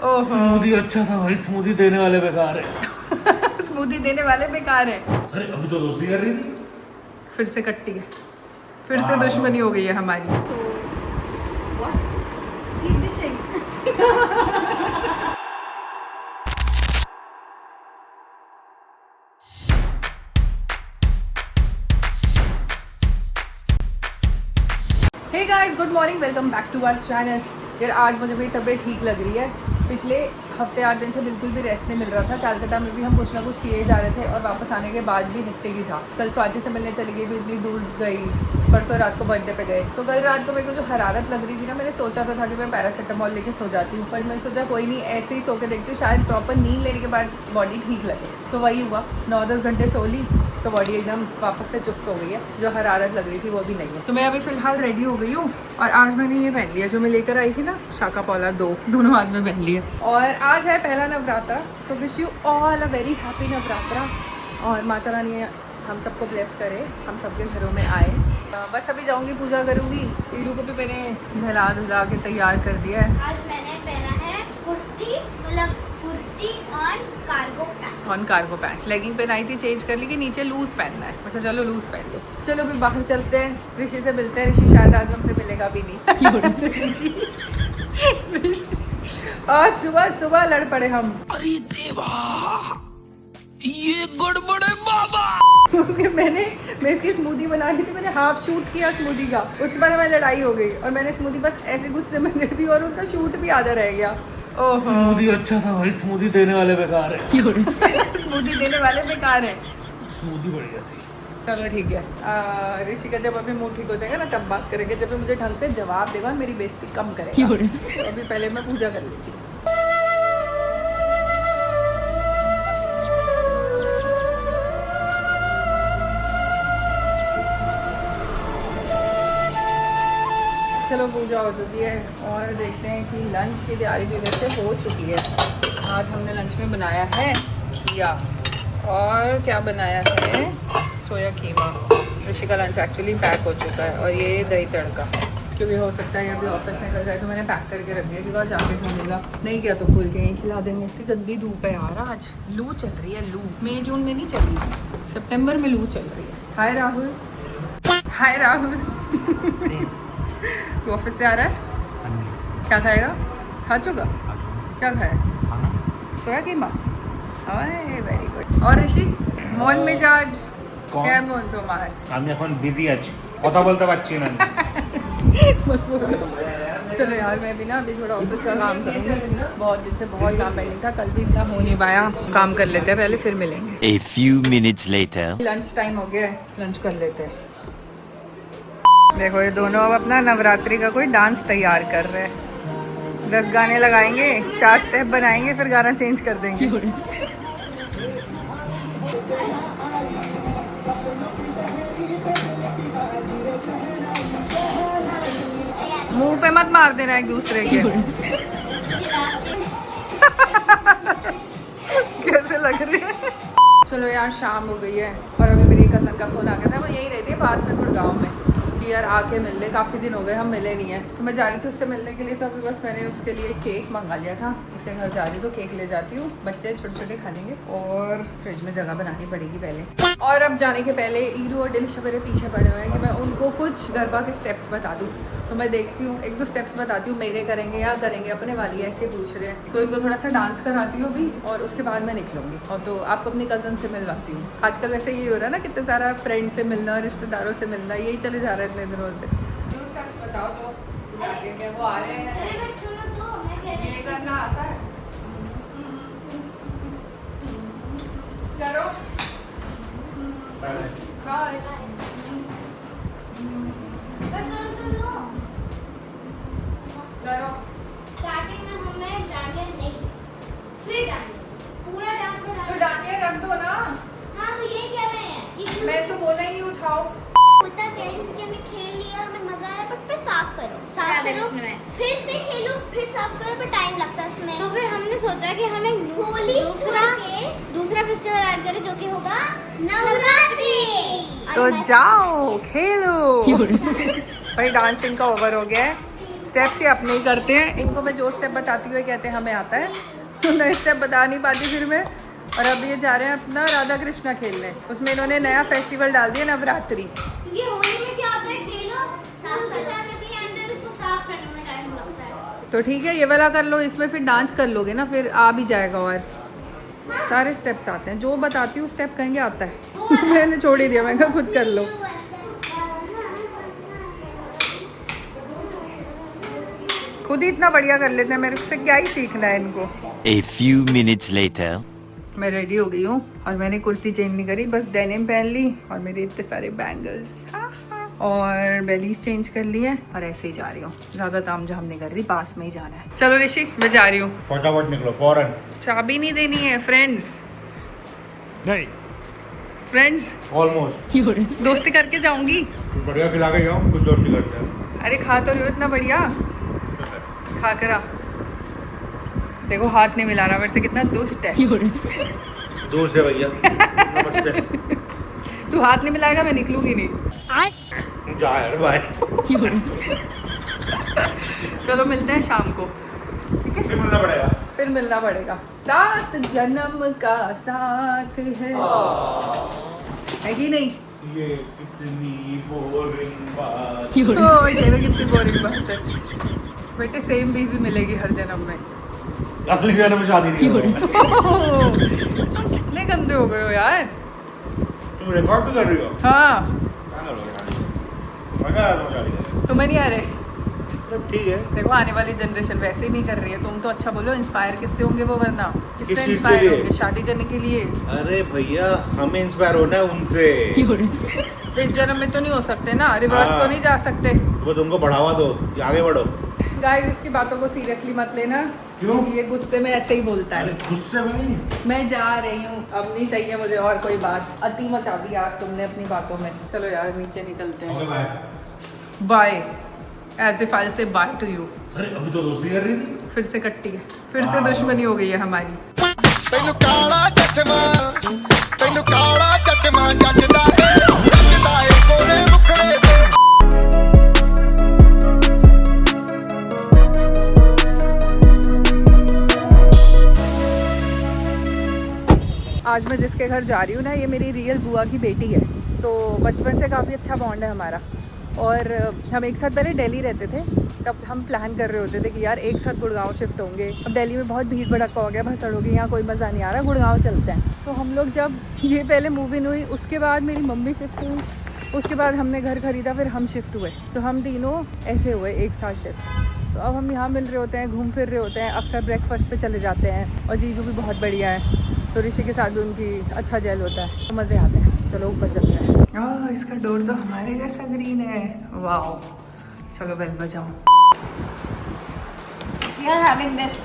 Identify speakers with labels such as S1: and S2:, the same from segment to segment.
S1: ओहो
S2: स्मूदी अच्छा था भाई, स्मूदी देने वाले बेकार है।
S1: स्मूदी देने वाले बेकार है।
S2: अरे अभी तो दोस्ती कर रही थी।
S1: फिर से कट्टी है, फिर से दुश्मनी हो गई है हमारी। Hey guys, good morning, welcome back to our channel. यार आज मुझे मेरी तबीयत ठीक लग रही है। पिछले हफ्ते 8 दिन से बिल्कुल भी रेस्ट नहीं मिल रहा था। कलकत्ता में भी हम कुछ ना कुछ किए जा रहे थे और वापस आने के बाद भी हेक्टिक ही था। कल स्वाति से मिलने चली गई, भी इतनी दूर गई। परसों रात को बर्थडे पे गए, तो कल रात को मेरे को जो हरारत लग रही थी ना, मैंने सोचा तो था कि मैं पैरासीटामोल लेके सो जाती हूँ, पर मैं सोचा कोई नहीं, ऐसे ही सो के देखती हूँ, शायद प्रॉपर नींद लेने के बाद बॉडी ठीक लगे। तो वही हुआ, 9-10 घंटे सो ली तो बॉडी एकदम वापस से चुस्त हो गई है। जो हरारत लग रही थी वो भी नहीं है। तो मैं अभी फिलहाल रेडी हो गई हूँ और आज मैंने ये पहन लिया जो मैं लेकर आई थी ना, शाका पौला 2 दोनों हाथ में पहन लिए। और आज है पहला Navratra, so wish you all a very happy Navratra. और माता रानी हम सबको ब्लेस करे, हम सबके घरों में आए। बस अभी जाऊंगी, पूजा करूंगी। ईरू को भी मैंने नहला धुला के तैयार कर दिया है।
S3: आज मैंने पहना है कुर्ती, मतलब कुर्ती और cargo pant.
S1: On cargo pants, legging पहनाई थी, चेंज कर ली कि नीचे लूज पहनना है। मतलब चलो लूज पहन लो। चलो अभी बाहर चलते हैं, ऋषि से मिलते हैं। ऋषि शायद आज हमसे मिलेगा भी नहीं। ऋषि आज सुबह सुबह लड़ पड़े हम।
S2: अरे देवा, ये गड़बड़ है बाबा।
S1: उसके मैं इसकी स्मूदी बना रही थी, मैंने हाफ शूट किया स्मूदी का, उसके बाद हमारी लड़ाई हो गई और मैंने स्मूदी बस ऐसे गुस्से में दे दी और उसका शूट भी आधा रह गया। ओहो
S2: स्मूदी अच्छा था भाई, स्मूदी देने वाले बेकार है।
S1: स्मूदी देने वाले बेकार है।
S2: स्मूदी बढ़िया थी।
S1: चलो ठीक है, ऋषि का जब अभी मूड ठीक हो जाएगा ना तब बात करेंगे, जब भी मुझे ढंग से जवाब देगा और मेरी बेइज्जती कम करेगा। तो अभी पहले मैं पूजा कर लेती हूँ। चलो पूजा हो चुकी है और देखते हैं कि लंच की तैयारी भी वैसे हो चुकी है। आज हमने लंच में बनाया है खीरा और क्या बनाया है, सोया कीमा। ऋषि का लंच एक्चुअली पैक हो चुका है और ये दही तड़का, क्योंकि हो सकता है अभी ऑफिस निकल जाए तो मैंने पैक करके रख दिया कि वहाँ जाके खानेगा। नहीं किया तो खुल के यहीं खिला देंगे। इतनी गंदी धूप है यार, आज लू चल रही है। लू मई जून में नहीं चल रही, सितंबर में लू चल रही है। हाय राहुल, हाय राहुल। तू ऑफिस से आ रहा है, क्या खाएगा? खा चुका? क्या खाया? सोया कीमा। Very good. और ऋषि মন মেজাজ কেমন তোমার?
S2: আমি এখন বিজি আছি, কথা বলতে পারছি না।
S1: चलो यार, मैं भी ना अभी थोड़ा ऑफिस का काम करूँगी। बहुत दिन से बहुत काम पेंडिंग था, कल भी इतना हो नहीं पाया। काम कर लेते हैं पहले, फिर मिलेंगे।
S4: A few minutes later.
S1: Lunch time हो गया है, लंच कर लेते हैं। देखो ये दोनों अब अपना नवरात्रि का कोई डांस तैयार कर रहे हैं। 10 गाने लगाएंगे, 4 स्टेप बनाएंगे, फिर गाना चेंज कर देंगे। मुंह पे मत मार देना एक दूसरे के। कैसे लग रही है? चलो यार, शाम हो गई है और अभी मेरी कज़न का फ़ोन आ गया था। वो यही रहती है पास में गुड़गांव में, कि यार आके मिल ले, काफ़ी दिन हो गए हम मिले नहीं है। तो मैं जा रही थी उससे मिलने के लिए, तो अभी बस मैंने उसके लिए केक मंगा लिया था। उसके घर जा रही तो केक ले जाती हूँ, बच्चे छोटे छोटे खा लेंगे और फ्रिज में जगह बनानी पड़ेगी पहले। और अब जाने के पहले ईरू और डिलिशा मेरे पीछे पड़े हुए हैं कि मैं उनको कुछ गरबा के स्टेप्स बता दूँ। तो मैं देखती हूँ, 1-2 स्टेप्स बताती हूँ, मेरे करेंगे या करेंगे अपने वाली, ऐसे पूछ रहे हैं। तो इनको थोड़ा सा डांस कराती हूँ भी और उसके बाद मैं निकलूँगी। और तो आपको अपनी कज़न से मिलवाती हूँ। आजकल वैसे ये हो रहा है ना, कितने सारा फ्रेंड से मिलना, रिश्तेदारों से मिलना, यही चले जा रहे हैं इतने दिनों से। जो स्टेप्स बताओ जो वो आ रहे हैं। ये करना आता है, करो। बाय। करो।
S3: स्टार्टिंग में हमें डांडिया नहीं, फिर डांडिया, पूरा डांस में
S1: तो डांडिया रख दो ना।
S3: हाँ तो ये कह रहे हैं,
S1: मैं तो बोला ही नहीं उठाओ।
S3: होता क्या है कि हमें खेल लिया, हमें मजा आया, पर फिर साफ करो, फिर से खेलो, फिर साफ करो, पर टाइम लगता है उसमें। तो फिर हमने सोचा कि हमें होली दूसरा फेस्टिवल ऐड करें, जो कि होगा नवरात्रि।
S1: तो जाओ खेलो। भाई डांसिंग का ओवर हो गया है, स्टेप्स ये अपने ही करते हैं। इनको मैं जो स्टेप बताती हूँ कहते हैं हमें आता है, तो नए स्टेप बता नहीं पाती फिर मैं। और अब ये जा रहे हैं अपना राधा कृष्णा खेलने। उसमें इन्होंने नया फेस्टिवल डाल दिया, नवरात्रि।
S3: क्योंकि होली में क्या होता है, खेलो साफ करने के अंदर इसको साफ करने में टाइम लगता है।
S1: तो ठीक है, ये वाला कर लो, इसमें फिर डांस कर लोगे ना, फिर आ भी जाएगा। और सारे स्टेप्स आते हैं, जो बताती हूँ स्टेप कहेंगे आता है। मैंने छोड़ ही दिया, मैं कहा खुद कर लो। खुद ही इतना बढ़िया कर लेते हैं, मेरे से क्या ही सीखना है इनको।
S4: A few minutes later.
S1: मैं रेडी हो गई हूँ और मैंने कुर्ती चेंज नहीं करी, बस डेनिम पहन ली और मेरे इतने सारे बैंगल्स और बेलीज चेंज कर ली है और ऐसे ही जा रही हूँ। ज़्यादा तामझाम नहीं कर रही, पास में ही जाना है। चलो ऋषि, मैं जा रही हूँ।
S2: फटाफट निकलो फौरन।
S1: चाबी नहीं देनी है फ्रेंड्स।
S2: नहीं,
S1: फ्रेंड्स
S2: ऑलमोस्ट।
S1: दोस्ती करके जाऊंगी।
S2: कुछ बढ़िया खिला के जाओ, कुछ दोस्ती करते हैं।
S1: अरे खा तो रही हो इतना बढ़िया, खा कर आ। देखो हाथ नहीं मिला रहा मेरे से, कितना दुष्ट है।
S2: दूर से भैया। नमस्ते।
S1: तू हाथ नहीं मिलाएगा मैं निकलूंगी नहीं।
S2: जा यार, बाय।
S1: चलो मिलते हैं शाम को, ठीक है?
S2: फिर मिलना पड़ेगा।
S1: फिर मिलना पड़ेगा। 7 जन्म का साथ है कि नहीं?
S2: ये कितनी बोरिंग बात।
S1: कितनी बोरिंग बात है बेटे। सेम बीवी मिलेगी हर जन्म में।
S2: अगली जन्म में शादी नहीं होगी।
S1: तुम कितने गंदे हो गए हो यार।
S2: तुम रिकॉर्ड भी कर रही हो?
S1: हाँ,
S2: क्या करोगे? मैं क्या करूँ शादी करके?
S1: तुम्हें नहीं आ रहे?
S2: मतलब ठीक है।
S1: देखो आने वाली जनरेशन वैसे ही नहीं कर रही है। तुम तो अच्छा बोलो, इंस्पायर किससे होंगे वो, वरना
S2: किस
S1: किससे
S2: चीज़ के
S1: इंस्पायर
S2: लिए?
S1: होंगे? शादी करने के लिए।
S2: अरे भैया, हमें इंस्पायर होना है उनसे।
S1: इस जन्म में तो नहीं हो सकते ना, रिवर्स
S2: हाँ।
S1: तो नहीं जा सकते।
S2: तो बस उनको बढ़ावा दो कि आगे बढ़ो।
S1: गाइस इसकी बातों को सीरियसली मत लेना।
S2: क्यों?
S1: ये गुस्से में ऐसे ही बोलता
S2: अरे
S1: है।
S2: गुस्से में नहीं।
S1: मैं जा रही हूँ, अब नहीं चाहिए मुझे और कोई बात। अति मचा दी आज तुमने अपनी बातों में। चलो यार नीचे निकलते हैं।
S2: Okay bye.
S1: Bye, as if I say bye to you.
S2: अरे अभी तो दोस्ती कर रही थी।
S1: फिर से कट्टी है, फिर से दुश्मनी हो गई है हमारी।
S5: ਤੈਨੂੰ ਕਾਲਾ ਚਚਮਾ ਤੈਨੂੰ ਕਾਲਾ ਚਚਮਾ ਜੱਜਦਾ ਏ ਕੋਲੇ ਮੁਖੜੇ ਤੇ
S1: आज मैं जिसके घर जा रही हूँ ना, ये मेरी रियल बुआ की बेटी है। तो बचपन से काफ़ी अच्छा बॉन्ड है हमारा। और हम एक साथ पहले दिल्ली रहते थे, तब हम प्लान कर रहे होते थे कि यार एक साथ गुड़गांव शिफ्ट होंगे। अब दिल्ली में बहुत भीड़ भड़का हो गया, भसड़ हो गई, यहाँ कोई मज़ा नहीं आ रहा, गुड़गांव चलते हैं। तो हम लोग जब ये पहले मूव इन हुई, उसके बाद मेरी मम्मी शिफ्ट हुई, उसके बाद हमने घर खरीदा, फिर हम शिफ्ट हुए। तो हम तीनों ऐसे हुए एक साथ शिफ्ट। तो अब हम यहाँ मिल रहे होते हैं, घूम फिर रहे होते हैं, अक्सर ब्रेकफास्ट पे चले जाते हैं। और जीजू भी बहुत बढ़िया है, तो ऋषि के साथ भी उनकी अच्छा जेल होता है, तो मज़े आते हैं। चलो ऊपर चलते हैं। इसका डोर तो हमारे जैसा ग्रीन है, वाह। चलो बेल बजाओ।
S6: We are having this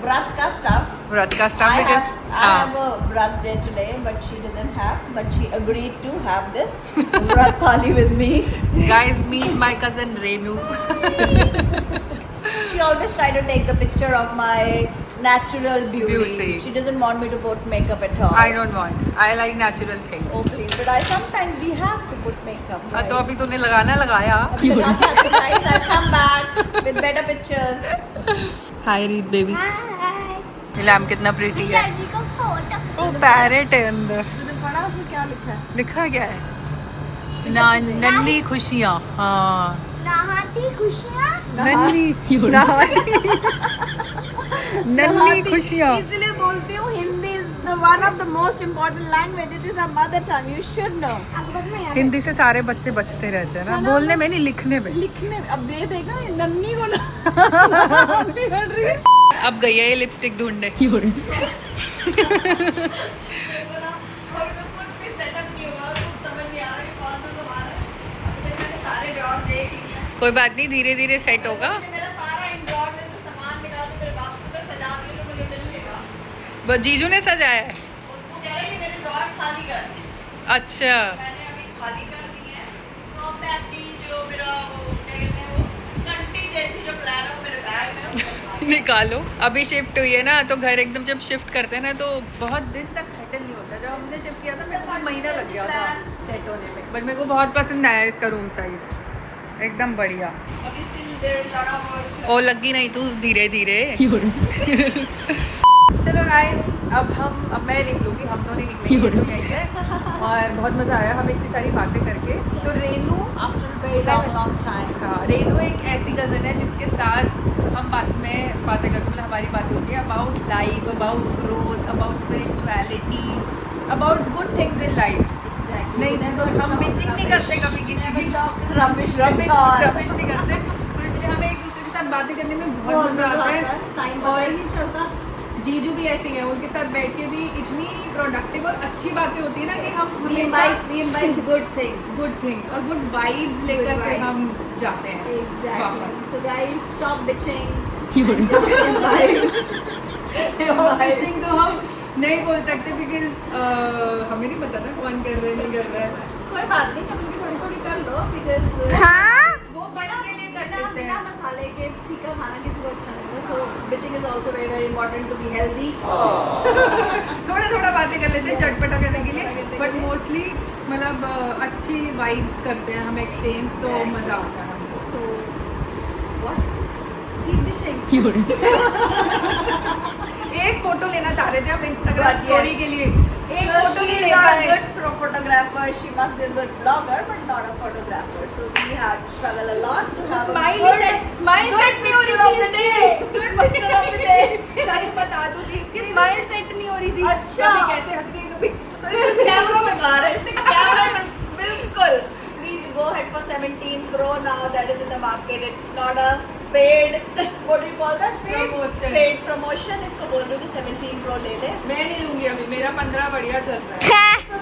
S6: Vrat ka stuff.
S1: व्रत का स्टाफ
S6: I
S1: है
S6: have, I have a Vrat day today, but she doesn't have. But she agreed to have this Vrat thali with me.
S1: Guys meet my cousin Renu.
S6: She always try to take the picture of my natural beauty.
S1: Beauty.
S6: She doesn't want me to put makeup at all.
S1: I don't want, I like natural things.
S6: Oh please, but I sometimes we have to put makeup.
S1: तो अभी तूने लगाना लगाया।
S6: अभी लगा के आती हूँ, guys. I'll come back with better pictures.
S1: हाय रीत बेबी।
S3: हाय
S1: लैम्प कितना प्रीटी है।
S3: दादी को फोटो
S1: ओ पैरेट है अंदर।
S6: तूने पढ़ा उसमें क्या लिखा है?
S1: लिखा क्या है? नन्ही खुशियाँ। हाँ,
S3: नहाती खुशियाँ।
S1: नन्ही नन्ही खुशियाँ।
S6: इसलिए बोलती हूँ Hindi is the one of the most important language. It is our mother tongue. You should know.
S1: Hindi से सारे बच्चे बचते रहते हैं ना, बोलने में नहीं लिखने में।
S6: लिखने में अब ये देखा नन्नी को नहाती बन रही है।
S1: अब गई है ये लिपस्टिक ढूंढने। कोई बात नहीं, धीरे धीरे सेट होगा। वो जीजू ने सजाया है। अच्छा, निकालो। अभी शिफ्ट हुई है ना, तो घर एकदम जब शिफ्ट करते हैं ना, तो बहुत दिन तक सेटल नहीं होता। जब हमने शिफ्ट किया था मेरे को महीना लग गया था सेट होने में, बट मेरे को बहुत पसंद आया इसका रूम साइज। एकदम बढ़िया।
S6: अभी still there is a lot of work.
S1: ओ लगी नहीं तू धीरे धीरे। चलो गाइस, अब मैं निकलूंगी, हम दोनों निकलेंगे तो यहीं से। और बहुत मज़ा आया हमें इतनी सारी बातें करके। तो Renu
S6: After a very long time.
S1: हाँ, रेनू एक ऐसी कज़न है जिसके साथ हम बातें करते, मतलब हमारी बातें होती है about life, about growth, about spirituality, about good things in life.
S6: Exactly.
S1: नहीं तो हम बिचिंग नहीं करते कभी किसी की,
S6: Rubbish.
S1: रबिश नहीं करते। तो इसलिए हमें एक दूसरे के साथ बातें करने में बहुत मज़ा आता है।
S6: Time पता ही
S1: और
S6: नहीं चलता.
S1: जीजू भी ऐसे ही है, उनके साथ बैठ के भी इतनी प्रोडक्टिव और अच्छी बातें होती है ना कि हम
S6: We invite good things.
S1: Good things और गुड वाइब्स लेकर के
S6: vibes.
S1: हम जाते हैं
S6: Exactly.
S1: वापस।
S6: So guys, stop bitching. And just imbibe.
S1: Bitching तो हम नहीं बोल सकते बिकॉज हमें नहीं पता ना कौन कर रहा है नहीं कर रहा है।
S6: कोई बात नहीं, कभी भी थोड़ी थोड़ी कर लो because
S1: वो फन के लिए कर देते
S6: बिना
S1: हैं।
S6: मसाले के फीका खाना किसी को अच्छा नहीं लगता. So bitching is also very very important to be healthy.
S1: थोड़ा बातें कर लेते हैं चटपटा करने के लिए, बट मोस्टली मतलब अच्छी वाइब्स करते हैं हम एक्सचेंज, तो मज़ा आता है।
S6: So what? Keep bitching.
S1: एक फोटो लेना चाह रहे थे हम इंस्टाग्राम
S6: But
S1: स्टोरी
S6: yes.
S1: के लिए, एक
S6: So
S1: फोटो
S6: she
S1: नहीं
S6: is
S1: ले
S6: not a
S1: पाए।
S6: good photographer. She must be a good blogger, but not a photographer. So we had struggled a lot to have
S1: smile
S6: a
S1: set नहीं हो रही
S6: picture of the
S1: थी
S6: day. Good picture of the day.
S1: सच बता दो थी, इसकी smile set नहीं हो रही थी।
S6: अच्छा।
S1: कभी कैसे हंस रही है कभी।
S6: कैमरा बेकार है, इसने कैमरा बिल्कुल. Please go ahead for 17 Pro now. That is in the market. It's not a paid. What do you call that?
S1: Promotion.
S6: Paid promotion. इसको बोल रही हूँ कि 17 Pro ले ले.
S1: मैं नहीं लूंगी अभी, मेरा 15 बढ़िया चल रहा है।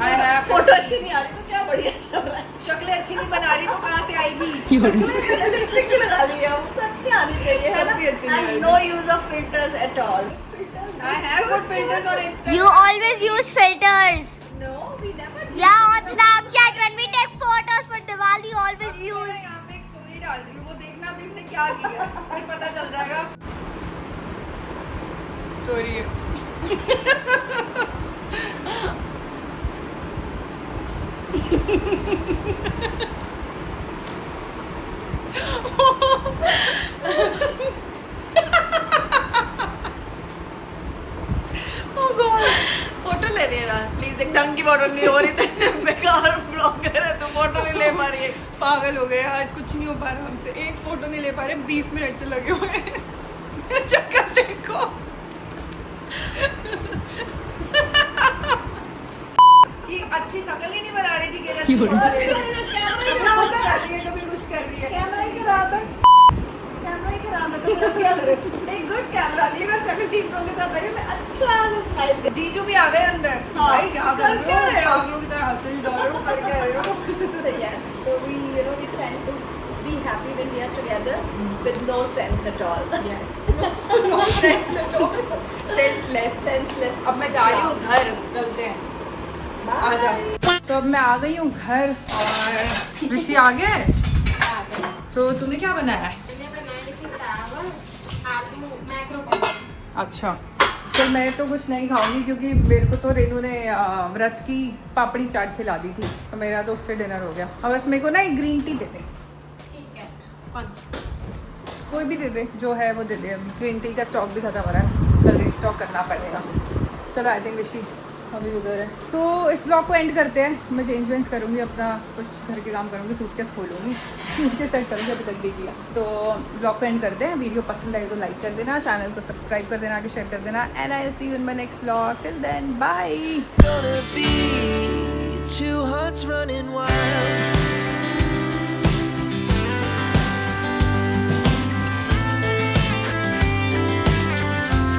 S1: I have-
S6: फोटो अच्छी नहीं आ रही तो क्या बढ़िया चल रहा है.
S1: शक्लें अच्छी नहीं बना रही तो कहाँ से आएगी।
S6: लिपस्टिक भी लगा ली है, वो तो अच्छी आनी चाहिए है ना.
S1: काफी अच्छी नहीं
S6: And no use of filters at all.
S1: I have put filters on Instagram.
S3: You always use filters.
S6: No, we never.
S3: Yeah, on Snapchat when we take photos for Diwali, always
S1: मैं
S3: use.
S1: यहाँ पे एक story डाल रही हूँ, वो देखना अभी इसने क्या किया, फिर पता चल जाएगा। स्टोरी
S6: फोटो ले रही है ना, प्लीज एक ढंग की फोटो नहीं हो रही तो बेकार ब्लॉगर है, तो फोटो नहीं ले पा रही है.
S1: पागल हो गए आज, कुछ नहीं हो पा रहा हमसे, एक फोटो नहीं ले पा रहे, 20 मिनट से लगे हुए हैं। चक्कर देखो। ये अच्छी शक्ल ही नहीं बना रही थी कि अच्छी फोटो ले रही है। कभी कुछ कर रही है,
S6: कैमरा ही खराब है, कैमरा ही खराब है, तो फिर क्या करूं? एक गुड कैमरा, अगली बार 17 Pro के साथ आई मैं अच्छा स्टाइल.
S1: जीजू भी आ गए अंदर।
S6: हाँ,
S1: भाई क्या कर
S6: कर क्या रहे हो?
S1: पागलों की तरह हंस रही हो, कर क्या रहे हो?
S6: So yes, so we tend to be happy when we are together with no sense at all.
S1: No sense at all.
S6: Senseless.
S1: अब मैं जा रही हूँ घर, चलते हैं। आ जाओ। तो अब मैं आ गई हूँ घर और ऋषि आ गया है। तो तूने क्या बनाया है? अच्छा, तो मैं तो कुछ नहीं खाऊंगी क्योंकि मेरे को तो रेनू ने व्रत की पापड़ी चाट खिला दी थी, तो मेरा तो उससे डिनर हो गया। अब बस मेरे को ना एक ग्रीन टी दे दे, कोई भी दे दे, जो है वो दे दे। अभी ग्रीन टी का स्टॉक भी खत्म हो रहा है, कल रीस्टॉक करना पड़ेगा। चलो आई थिंक ऋषि अभी उधर है, तो इस ब्लॉग को एंड करते हैं। मैं चेंज वेंज करूँगी, अपना कुछ घर के काम करूँगी, सूटकेस खोलूँगी, सूटकेस सेट करूँगी, अभी तक भी किया। तो ब्लॉग को एंड करते हैं। वीडियो पसंद आए तो लाइक कर देना, चैनल को सब्सक्राइब कर देना, आगे शेयर कर देना। And I will see you in my next blog. Till then bye.
S5: Gonna be two hearts running wild.